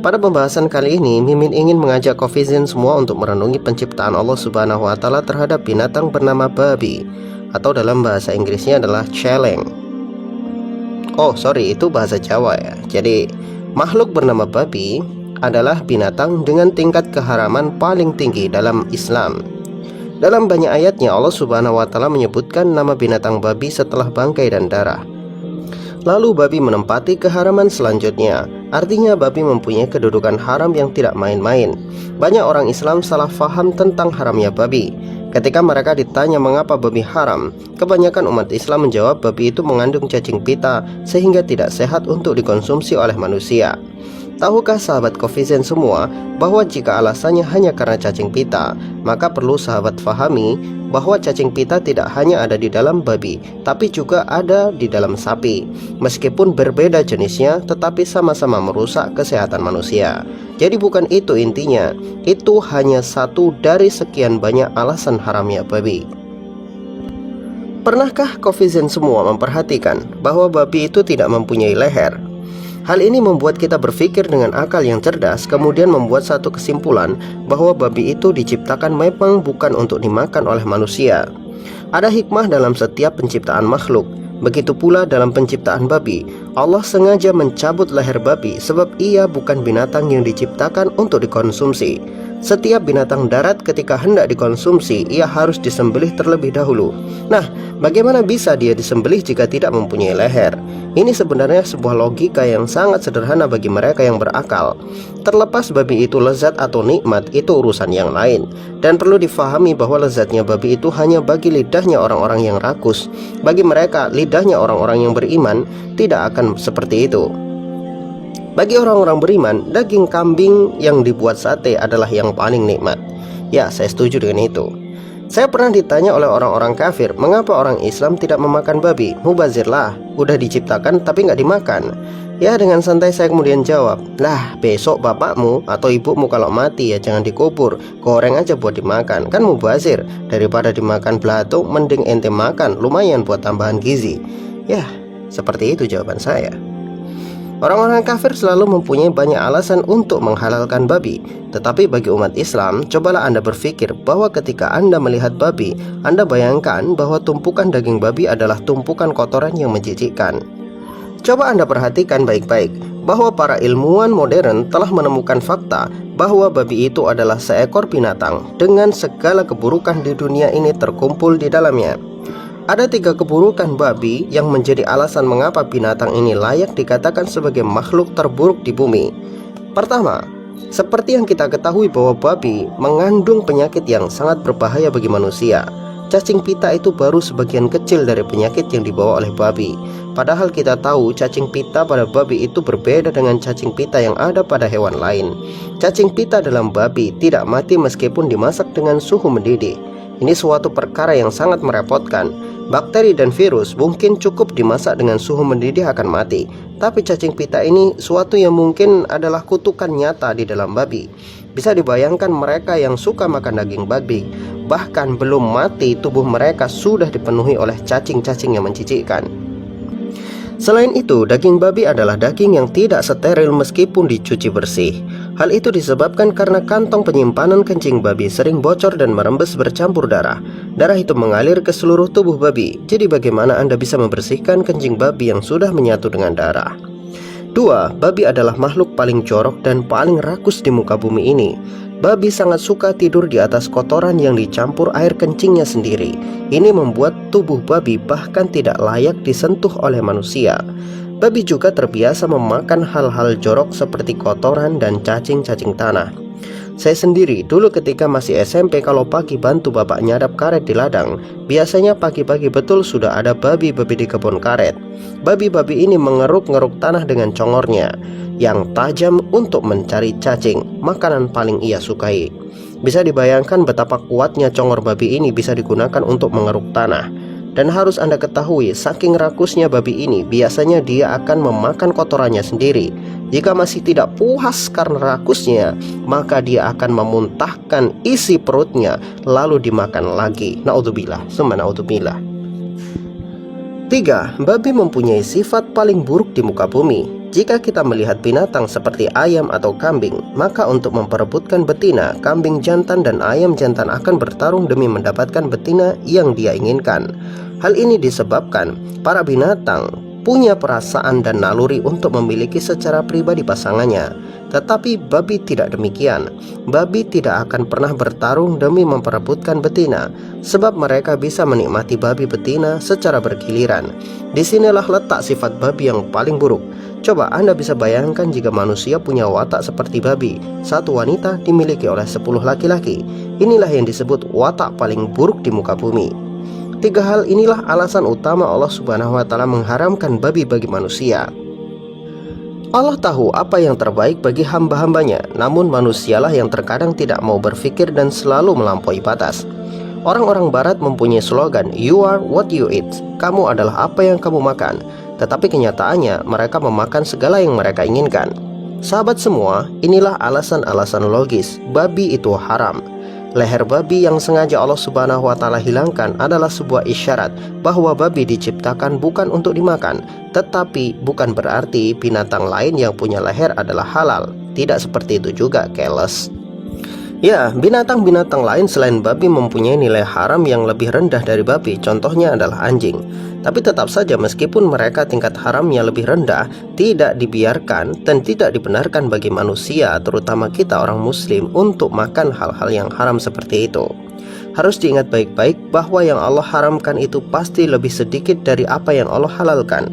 Pada pembahasan kali ini, Mimin ingin mengajak Coffeezen semua untuk merenungi penciptaan Allah Subhanahu wa Ta'ala terhadap binatang bernama babi, atau dalam bahasa Inggrisnya adalah celeng. Oh sorry, itu bahasa Jawa ya. Jadi makhluk bernama babi adalah binatang dengan tingkat keharaman paling tinggi dalam Islam. Dalam banyak ayatnya Allah Subhanahu wa Ta'ala menyebutkan nama binatang babi setelah bangkai dan darah. Lalu babi menempati keharaman selanjutnya. Artinya babi mempunyai kedudukan haram yang tidak main-main. Banyak orang Islam salah faham tentang haramnya babi. Ketika mereka ditanya mengapa babi haram, kebanyakan umat Islam menjawab babi itu mengandung cacing pita sehingga tidak sehat untuk dikonsumsi oleh manusia. Tahukah sahabat Coffeezen semua bahwa jika alasannya hanya karena cacing pita, maka perlu sahabat fahami bahwa cacing pita tidak hanya ada di dalam babi, tapi juga ada di dalam sapi. Meskipun berbeda jenisnya, tetapi sama-sama merusak kesehatan manusia. Jadi bukan itu intinya, itu hanya satu dari sekian banyak alasan haramnya babi. Pernahkah Coffeezen semua memperhatikan bahwa babi itu tidak mempunyai leher? Hal ini membuat kita berpikir dengan akal yang cerdas, kemudian membuat satu kesimpulan bahwa babi itu diciptakan memang bukan untuk dimakan oleh manusia. Ada hikmah dalam setiap penciptaan makhluk. Begitu pula dalam penciptaan babi, Allah sengaja mencabut leher babi sebab ia bukan binatang yang diciptakan untuk dikonsumsi. Setiap binatang darat ketika hendak dikonsumsi, ia harus disembelih terlebih dahulu. Nah, bagaimana bisa dia disembelih jika tidak mempunyai leher? Ini sebenarnya sebuah logika yang sangat sederhana bagi mereka yang berakal. Terlepas babi itu lezat atau nikmat, itu urusan yang lain. Dan perlu difahami bahwa lezatnya babi itu hanya bagi lidahnya orang-orang yang rakus. Bagi mereka, lidahnya orang-orang yang beriman tidak akan seperti itu. Bagi orang-orang beriman, daging kambing yang dibuat sate adalah yang paling nikmat. Ya, saya setuju dengan itu. Saya pernah ditanya oleh orang-orang kafir, mengapa orang Islam tidak memakan babi? Mubazirlah, udah diciptakan tapi nggak dimakan. Ya, dengan santai saya kemudian jawab, lah besok bapakmu atau ibumu kalau mati ya jangan dikubur, goreng aja buat dimakan. Kan mubazir, daripada dimakan belatung mending ente makan, lumayan buat tambahan gizi. Ya, seperti itu jawaban saya. Orang-orang kafir selalu mempunyai banyak alasan untuk menghalalkan babi. Tetapi bagi umat Islam, cobalah Anda berpikir bahwa ketika Anda melihat babi, Anda bayangkan bahwa tumpukan daging babi adalah tumpukan kotoran yang menjijikkan. Coba Anda perhatikan baik-baik bahwa para ilmuwan modern telah menemukan fakta bahwa babi itu adalah seekor binatang dengan segala keburukan di dunia ini terkumpul di dalamnya. Ada 3 keburukan babi yang menjadi alasan mengapa binatang ini layak dikatakan sebagai makhluk terburuk di bumi. Pertama, seperti yang kita ketahui bahwa babi mengandung penyakit yang sangat berbahaya bagi manusia. Cacing pita itu baru sebagian kecil dari penyakit yang dibawa oleh babi. Padahal kita tahu cacing pita pada babi itu berbeda dengan cacing pita yang ada pada hewan lain. Cacing pita dalam babi tidak mati meskipun dimasak dengan suhu mendidih. Ini suatu perkara yang sangat merepotkan. Bakteri dan virus mungkin cukup dimasak dengan suhu mendidih akan mati. Tapi cacing pita ini suatu yang mungkin adalah kutukan nyata di dalam babi. Bisa dibayangkan mereka yang suka makan daging babi, bahkan belum mati tubuh mereka sudah dipenuhi oleh cacing-cacing yang menjijikkan. Selain itu, daging babi adalah daging yang tidak steril meskipun dicuci bersih. Hal itu disebabkan karena kantong penyimpanan kencing babi sering bocor dan merembes bercampur darah. Darah itu mengalir ke seluruh tubuh babi. Jadi bagaimana Anda bisa membersihkan kencing babi yang sudah menyatu dengan darah? 2. Babi adalah makhluk paling jorok dan paling rakus di muka bumi ini. Babi sangat suka tidur di atas kotoran yang dicampur air kencingnya sendiri. Ini membuat tubuh babi bahkan tidak layak disentuh oleh manusia. Babi juga terbiasa memakan hal-hal jorok seperti kotoran dan cacing-cacing tanah. Saya sendiri dulu ketika masih SMP, kalau pagi bantu bapak nyadap karet di ladang, biasanya pagi-pagi betul sudah ada babi-babi di kebun karet. Babi-babi ini mengeruk-ngeruk tanah dengan congornya yang tajam untuk mencari cacing, makanan paling ia sukai. Bisa dibayangkan betapa kuatnya congor babi ini bisa digunakan untuk mengeruk tanah. Dan harus Anda ketahui, saking rakusnya babi ini, biasanya dia akan memakan kotorannya sendiri. Jika masih tidak puas karena rakusnya, maka dia akan memuntahkan isi perutnya lalu dimakan lagi. Naudzubillah, summa naudzubillah. 3. Babi mempunyai sifat paling buruk di muka bumi. Jika kita melihat binatang seperti ayam atau kambing, maka untuk memperebutkan betina, kambing jantan dan ayam jantan akan bertarung demi mendapatkan betina yang dia inginkan. Hal ini disebabkan para binatang punya perasaan dan naluri untuk memiliki secara pribadi pasangannya. Tetapi babi tidak demikian. Babi tidak akan pernah bertarung demi memperebutkan betina, sebab mereka bisa menikmati babi betina secara bergiliran. Disinilah letak sifat babi yang paling buruk. Coba Anda bisa bayangkan jika manusia punya watak seperti babi. Satu wanita dimiliki oleh 10 laki-laki. Inilah yang disebut watak paling buruk di muka bumi. 3 hal inilah alasan utama Allah Subhanahu wa Ta'ala mengharamkan babi bagi manusia. Allah tahu apa yang terbaik bagi hamba-hambanya, namun manusialah yang terkadang tidak mau berpikir dan selalu melampaui batas. Orang-orang barat mempunyai slogan, "You are what you eat." Kamu adalah apa yang kamu makan. Tetapi kenyataannya mereka memakan segala yang mereka inginkan. Sahabat semua, inilah alasan-alasan logis babi itu haram. Leher babi yang sengaja Allah Subhanahu wa Ta'ala hilangkan adalah sebuah isyarat bahwa babi diciptakan bukan untuk dimakan. Tetapi bukan berarti binatang lain yang punya leher adalah halal. Tidak seperti itu juga, keles. Ya, binatang-binatang lain selain babi mempunyai nilai haram yang lebih rendah dari babi. Contohnya adalah anjing. Tapi tetap saja meskipun mereka tingkat haramnya lebih rendah, tidak dibiarkan dan tidak dibenarkan bagi manusia, terutama kita orang muslim, untuk makan hal-hal yang haram seperti itu. Harus diingat baik-baik bahwa yang Allah haramkan itu pasti lebih sedikit dari apa yang Allah halalkan.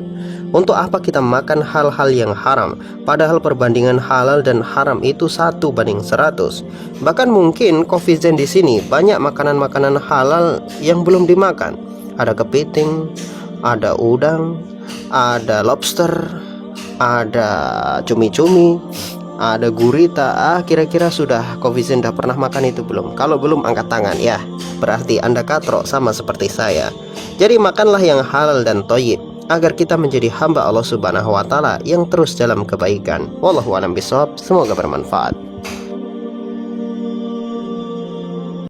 Untuk apa kita makan hal-hal yang haram, padahal perbandingan halal dan haram itu 1:100. Bahkan mungkin Coffee Zen di sini banyak makanan-makanan halal yang belum dimakan. Ada kepiting, ada udang, ada lobster, ada cumi-cumi, ada gurita. Kira-kira sudah Coffee Zen udah pernah makan itu belum? Kalau belum, angkat tangan ya. Berarti Anda katrok sama seperti saya. Jadi makanlah yang halal dan thayyib, agar kita menjadi hamba Allah Subhanahu wa Ta'ala yang terus dalam kebaikan. Wallahu a'lam bishawab. Semoga bermanfaat.